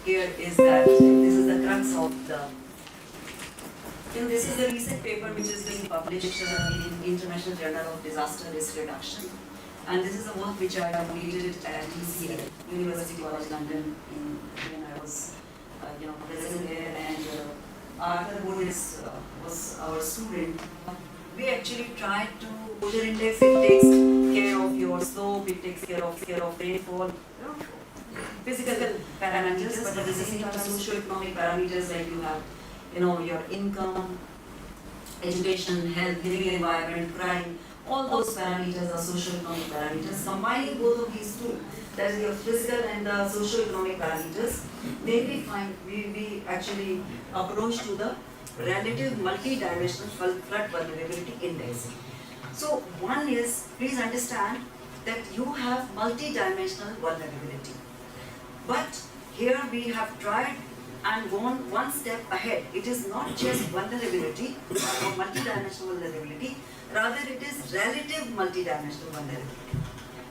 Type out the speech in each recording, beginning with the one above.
here is that this is the crux of the. This is the recent paper which is being published in International Journal of Disaster Risk Reduction, and this is a work which I completed at UCL, University College London, when I was, present there, and Arthur Wood was our student. We actually tried to exposure index. It takes care of your slope, it takes care of rainfall, physical parameters, but at the same time socio-economic parameters like you have, your income, education, health, living environment, crime. All those parameters are socio-economic parameters. Combining both of these two, that is your physical and the socio-economic parameters, then we actually approach to the relative multi-dimensional flood vulnerability index. So one is, please understand that you have multi-dimensional vulnerability. But here we have tried and gone one step ahead. It is not just vulnerability or multi-dimensional vulnerability, rather it is relative multi-dimensional vulnerability.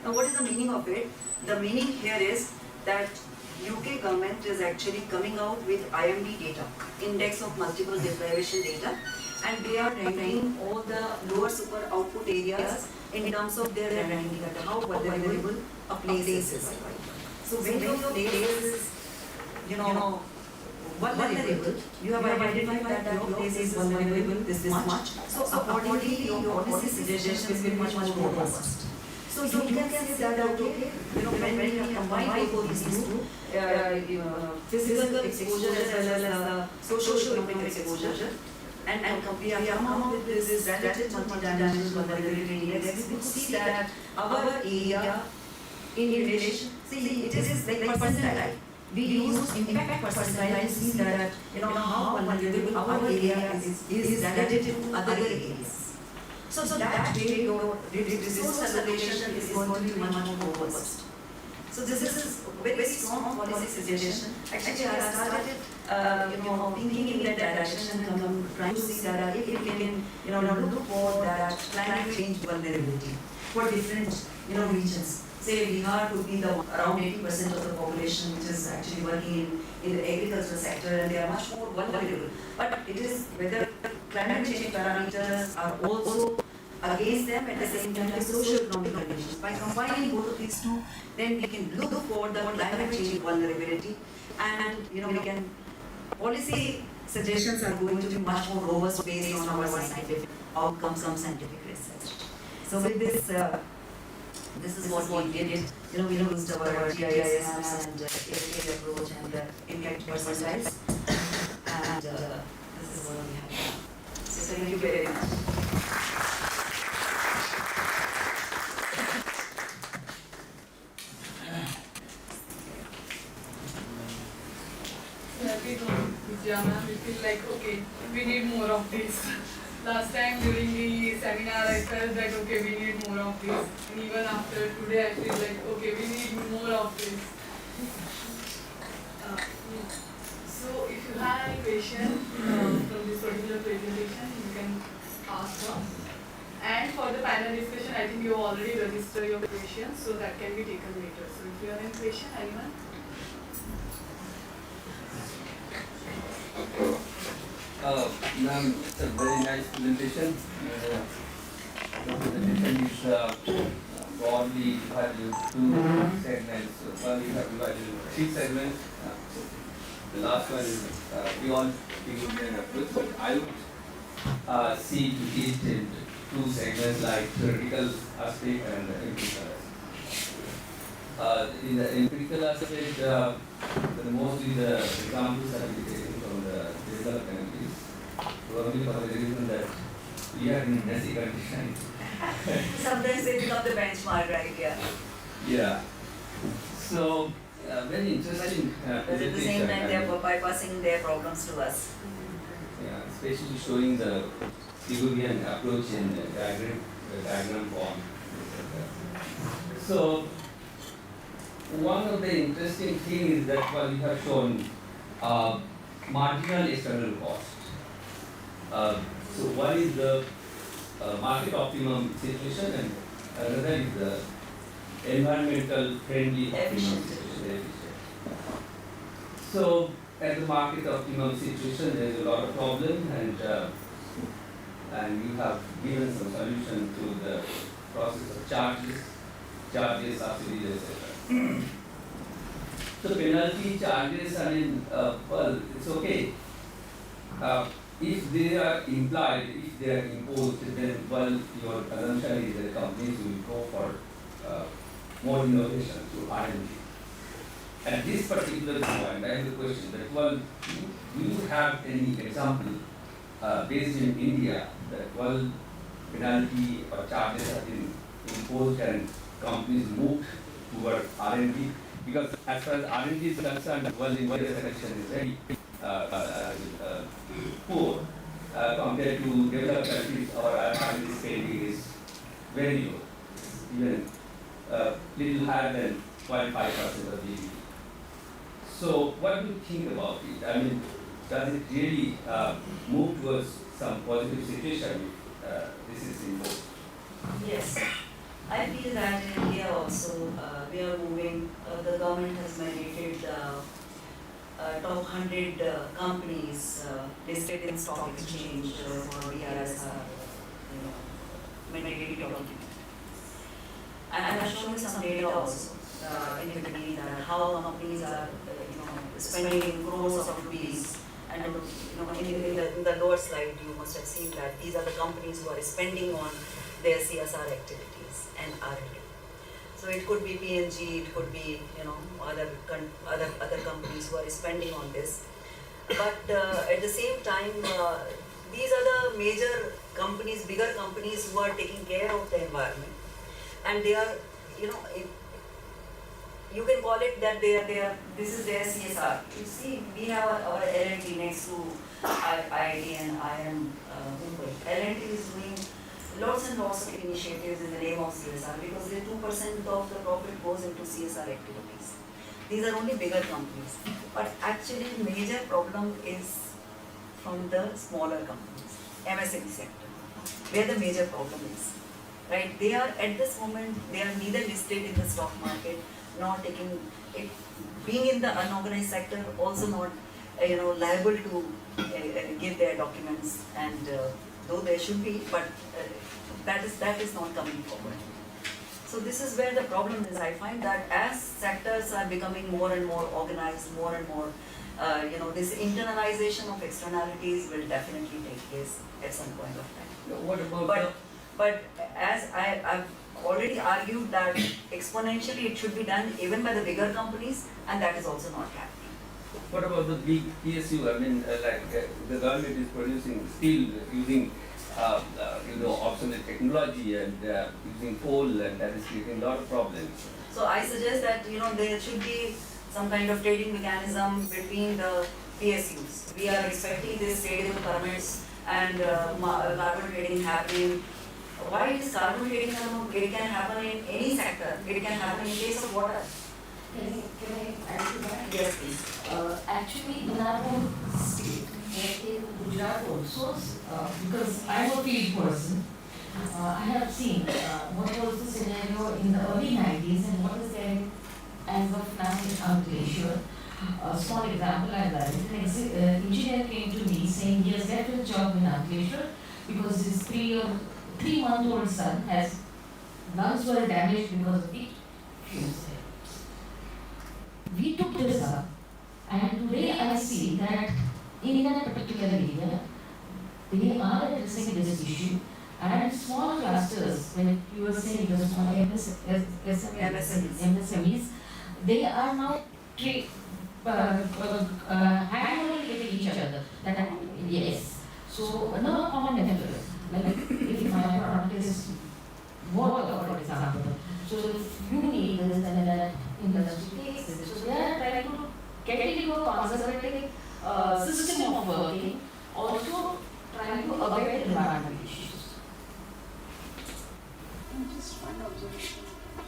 Now what is the meaning of it? The meaning here is that UK government is actually coming out with IMD data, Index of Multiple Deprivation data, and they are ranking all the lower super output areas in terms of their ranking data, how vulnerable a place is. So when your place is, vulnerable, you have identified that your place is vulnerable this much. So accordingly, your policy suggestions will be much more robust. So you can say that, okay, when you combine both these two, physical exposure as well as socio-economic exposure, and we have come up with this relative multi-dimensional vulnerability index, we could see that our area in relation, see, it is like percentile. We use impact percentile to see that, how vulnerable our area is relative to other areas. So that way your resource allocation is going to be much more robust. So this is a very strong policy suggestion. Actually, I started, thinking in that direction and trying to see that if we can, look for that climate change vulnerability for different, regions. Say Bihar could be around 80% of the population which is actually working in the agricultural sector, and they are much more vulnerable. But it is whether climate change parameters are also against them at the same time as socio-economic conditions. By combining both of these two, then we can look for the climate change vulnerability, and we can policy suggestions are going to be much more robust based on our scientific outcomes, some scientific research. So with this. This is what we did. We used our GIS maps and AFA approach and impact percentiles, and this is what we have done. So thank you very much. Happy to Vidya ma'am. We feel like, okay, we need more of this. Last time during the seminar, I felt that, okay, we need more of this. And even after today, I feel like, okay, we need more of this. So if you have any question from this particular presentation, you can ask her. And for the panel discussion, I think you already registered your questions, so that can be taken later. So if you have any question, anyone? Ma'am, it's a very nice presentation. The presentation is broadly divided into two segments. So one we have divided into three segments. The last one is beyond beginning approach, but I would see it in two segments, like theoretical aspect and the empirical aspect. In the empirical aspect, mostly the examples are taken from the developed countries, probably for the reason that we are in messy conditions. Sometimes they become the benchmark, right? Yeah. Yeah. So, very interesting But at the same time, they are bypassing their problems to us. Yeah, especially showing the Pygmalion approach in diagram form. So, one of the interesting things is that we have shown marginal external cost. So one is the market optimum situation, and another is the environmental friendly optimum situation. So at the market optimum situation, there is a lot of problem, and we have given some solution to the process of charges, subsidies, etc. So penalty charges, I mean, well, it's okay. If they are implied, if they are imposed, then well, your assumption is that companies will go for more innovation through R&D. At this particular point, I have a question that, well, do you have any example based in India that, well, penalty or charges have been imposed and companies moved toward R&D? Because as far as R&D is concerned, well, India's selection is very poor compared to developed countries. Our R&D spending is very low, even little higher than 0.5% of GDP. So what do you think about it? I mean, does it really move towards some positive situation if this is imposed? Yes, I feel that in India also we are moving, the government has mandated top 100 companies listed in stock exchange for BRS are mandated document. And I have shown you some data also in between that how companies are spending crores of rupees. And in the lower slide you must have seen that these are the companies who are spending on their CSR activities and R&D. So it could be P&G, it could be other companies who are spending on this. But at the same time, these are the major companies, bigger companies who are taking care of the environment, and they are, you can call it that this is their CSR. You see, we have our L&T next to IIT and IIM Mumbai. L&T is doing lots and lots of initiatives in the name of CSR because the 2% of the profit goes into CSR activities. These are only bigger companies. But actually, major problem is from the smaller companies, MSME sector, where the major problem is. Right? They are at this moment, they are neither listed in the stock market, nor taking it, being in the unorganized sector, also not liable to give their documents, and though there should be, but that is not coming forward. So this is where the problem is. I find that as sectors are becoming more and more organized, more and more, this internalization of externalities will definitely take place at some point of time. What about But as I've already argued that exponentially it should be done even by the bigger companies, and that is also not happening. What about the big PSU? I mean, the government is producing steel using obsolete technology and using coal, and that is creating a lot of problems. So I suggest that there should be some kind of trading mechanism between the PSUs. We are expecting this tradable permits and carbon trading happening. Why is carbon trading happening? It can happen in any sector. It can happen in case of water. Can I add to that? Yes, please. Actually, in our own state, in Gujarat also, because I'm a field person, I have seen what was the scenario in the early 90s and what is there as of now in Ankleshwar. A small example I learned. An engineer came to me saying he has left his job in Ankleshwar because his 3-month-old son has lungs were damaged because of the fumes. We took this up, and today I see that in that particular area, they are addressing this issue, and small clusters, when you were saying the small MSMEs, they are now hand-holding with each other. That yes. So another common method, like if my product is water, for example. So if you need this, then that industry takes it. So they are trying to get it into a conservative system of working, also trying to avoid environmental issues. Just one observation.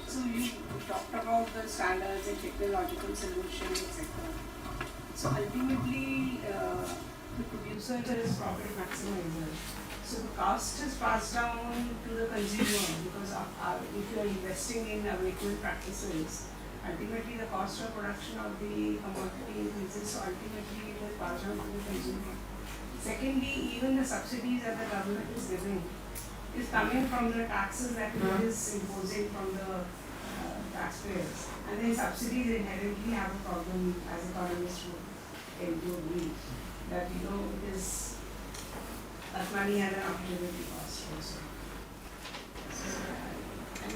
So you talked about the standards and technological solutions, etc. So ultimately, the producer is profit maximizer. So the cost is passed down to the consumer because if you are investing in abatement practices ultimately the cost of production of the commodity increases, so ultimately it will pass on to the consumer. Secondly, even the subsidies that the government is giving is coming from the taxes that it is imposing from the taxpayers. And then subsidies inherently have a problem, as economists would tend to agree, that it is, that money has an opportunity cost also. So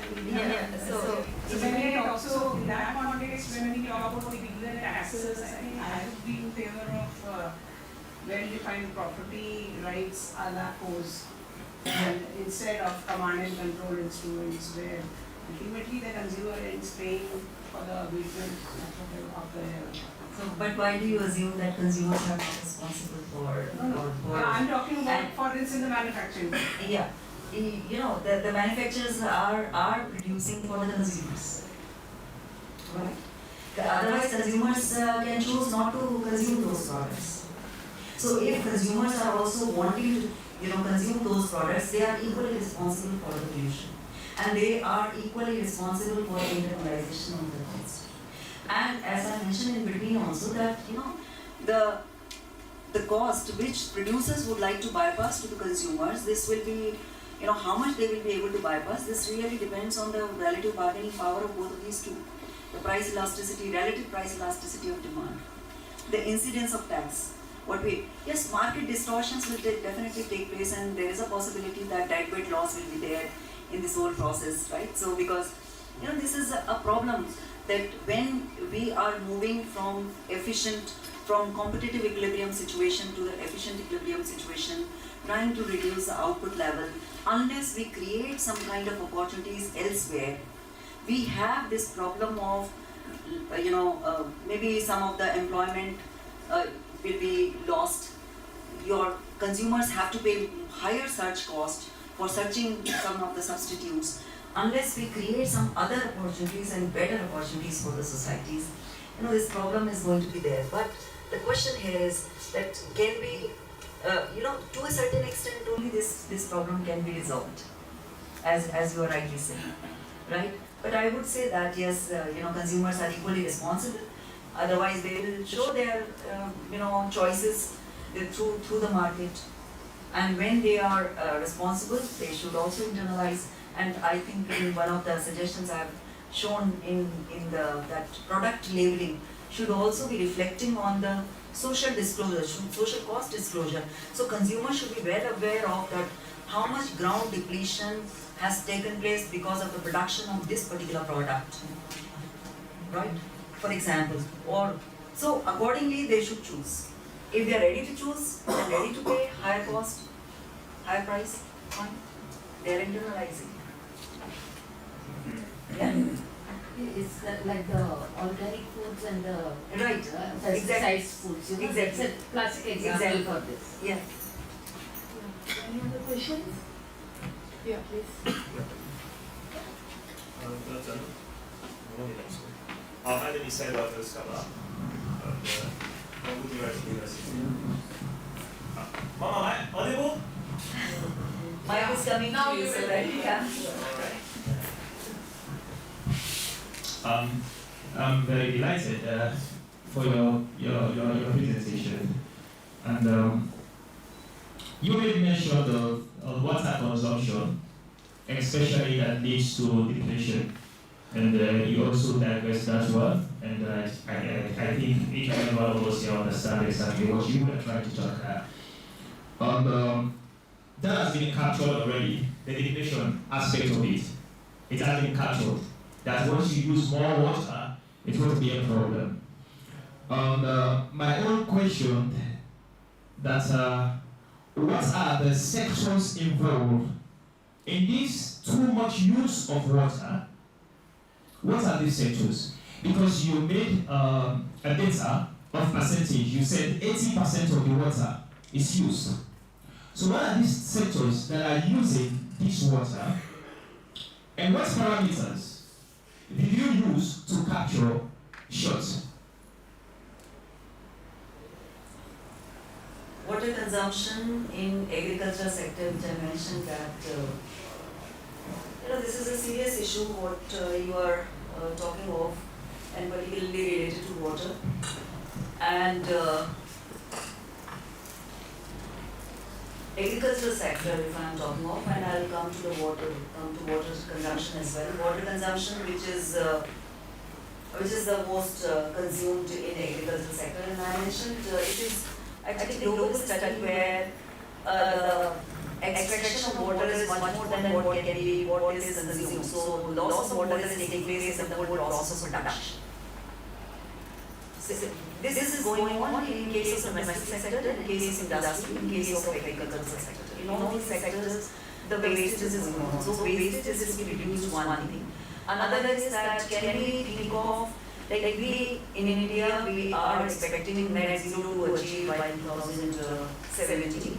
when we talk, so in that context, when we talk about particular taxes, I think I would be in favor of well-defined property rights a la cause, and instead of command and control instruments where ultimately the consumer ends paying for the abatement of the. So, but why do you assume that consumers are not responsible for I'm talking about, for instance, the manufacturing. Yeah, the manufacturers are producing for the consumers, right? Otherwise, consumers can choose not to consume those products. So, if consumers are also wanting to, consume those products, they are equally responsible for the pollution, and they are equally responsible for internalization of the cost. And as I mentioned in between also that, the cost which producers would like to bypass to the consumers, this will be, how much they will be able to bypass, this really depends on the relative bargaining power of both of these two. The price elasticity, relative price elasticity of demand, the incidence of tax. Yes, market distortions will definitely take place, and there is a possibility that deadweight loss will be there in this whole process, right? So because, this is a problem that when we are moving from competitive equilibrium situation to the efficient equilibrium situation, trying to reduce the output level, unless we create some kind of opportunities elsewhere, we have this problem of, maybe some of the employment will be lost. Your consumers have to pay higher search cost for searching some of the substitutes. Unless we create some other opportunities and better opportunities for the societies, this problem is going to be there. But the question here is that can we, to a certain extent only this problem can be resolved, as you are rightly saying, right? But I would say that yes, consumers are equally responsible. Otherwise, they will show their, choices through the market. And when they are responsible, they should also internalize. And I think in one of the suggestions I have shown in that product labeling should also be reflecting on the social disclosure, social cost disclosure. So consumers should be well aware of that how much ground depletion has taken place because of the production of this particular product, right? For example, so accordingly they should choose. If they are ready to choose, they are ready to pay higher cost, higher price, fine. They are internalizing. Yeah. It's like the organic foods and the Right. pesticide foods. Exactly. It's a classic example for this. Yeah. Any other questions? Yeah, please. Good afternoon. My name is Salvatore Toscala, from University. Mama, am I audible? Mike is coming Now to you, you so will. that yeah. I'm very delighted for your presentation, and you made mention of water consumption, especially that leads to depletion, and you also digress that one, and I think each and every one of us here understand exactly what you were trying to talk about. And that has been captured already, the depletion aspect of it. It has been captured. That once you use more water, it will be a problem. My own question that what are the sections involved in this too much use of water? What are these sectors? Because you made a data of percentage. You said 80% of the water is used. So what are these sectors that are using this water, and what parameters did you use to capture shots? Water consumption in agriculture sector, which I mentioned that, this is a serious issue what you are talking of. and particularly related to water. And agricultural sector, if I'm talking of, and I'll come to water consumption as well. Water consumption, which is the most consumed in agricultural sector, and I mentioned it is actually a global study where the extraction of water is much more than what is consumed. So loss of water is taking place in the whole process of production. So this is going on in case of domestic sector, in case of industry, in case of agricultural sector. In all these sectors, the wastage is enormous. So wastage is to be reduced, one thing. Another is that can we think of, like we in India, we are expecting net zero to achieve by 2070.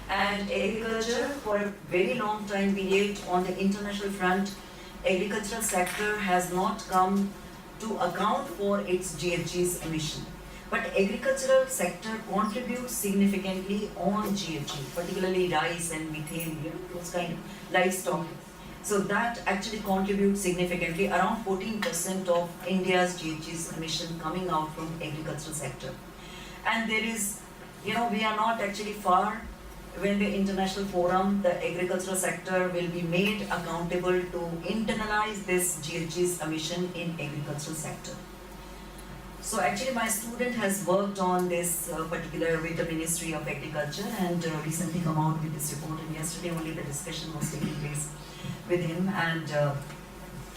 And agriculture, for a very long time period on the international front, agricultural sector has not come to account for its GHG's emission. But agricultural sector contributes significantly on GHG, particularly rice and methane, those kind of livestock. So that actually contributes significantly, around 14% of India's GHG's emission coming out from agricultural sector. And there is, we are not actually far. When the international forum, the agricultural sector will be made accountable to internalize this GHG's emission in agricultural sector. So actually my student has worked on this particular with the Ministry of Agriculture and recently come out with this report, and yesterday only the discussion was taking place with him, and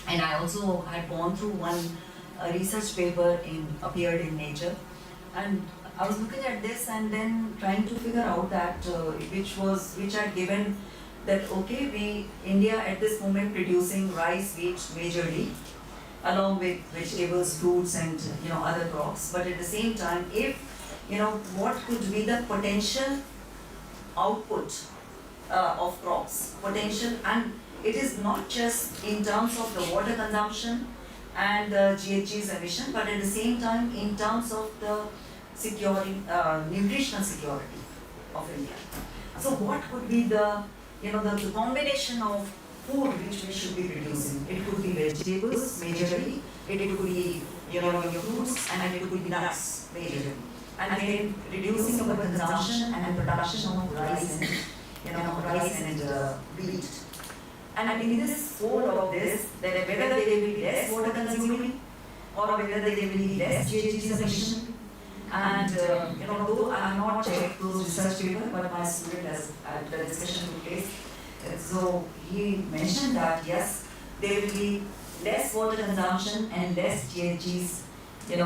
I also had gone through one research paper appeared in Nature, and I was looking at this and then trying to figure out that which had given that okay, India at this moment producing rice, wheat majorly, along with vegetables, fruits, and other crops. But at the same time, if what could be the potential output of crops, potential, and it is not just in terms of the water consumption and the GHG's emission, but at the same time in terms of the nutritional security of India. So what could be the the combination of food which we should be producing? It could be vegetables majorly, it could be your fruits, and it could be nuts majorly. And then reducing our consumption and production of rice and wheat. And in this whole of this, that whether they will be less water consuming or whether they will be less GHG emission. And though I have not checked those research papers, but my student has had the discussion took place. So he mentioned that yes, there will be less water consumption and less GHG's, the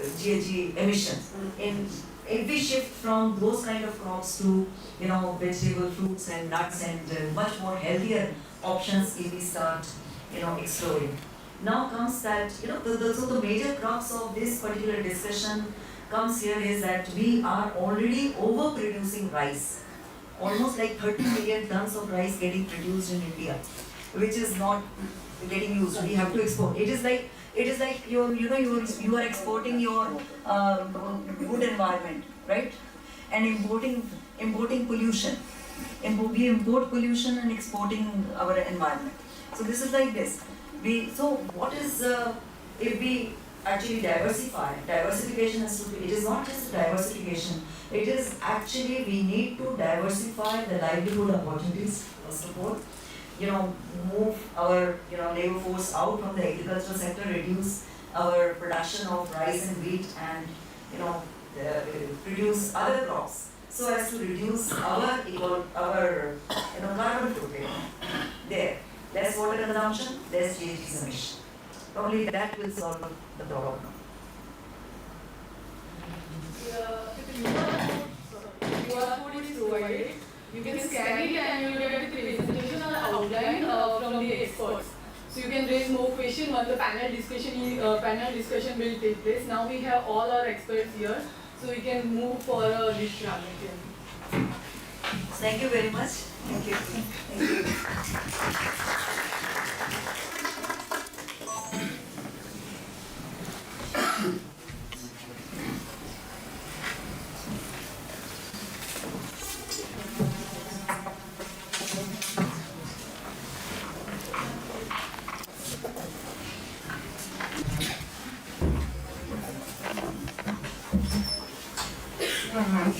GHG emissions. If we shift from those kind of crops to vegetable, fruits and nuts and much more healthier options, if we start exploring. Now comes that so the major crux of this particular discussion comes here is that we are already overproducing rice, almost like 30 million tons of rice getting produced in India, which is not getting used. We have to export. It is like you are exporting your good environment, right? And importing pollution. We import pollution and exporting our environment. So this is like this. So what is if we actually diversify? Diversification has to be. It is not just diversification. It is actually we need to diversify the livelihood opportunities first of all. Move our labor force out from the agricultural sector, reduce our production of rice and wheat, and produce other crops so as to reduce our carbon footprint. There, less water consumption, less GHG emission. Probably that will solve the problem. If the QR code is provided, you can scan it and you will get the presentation or outline from the experts. So you can raise more questions when the panel discussion will take place. Now we have all our experts here, so we can move for a list round. Thank you very much. Thank you. Thank you. Yeah.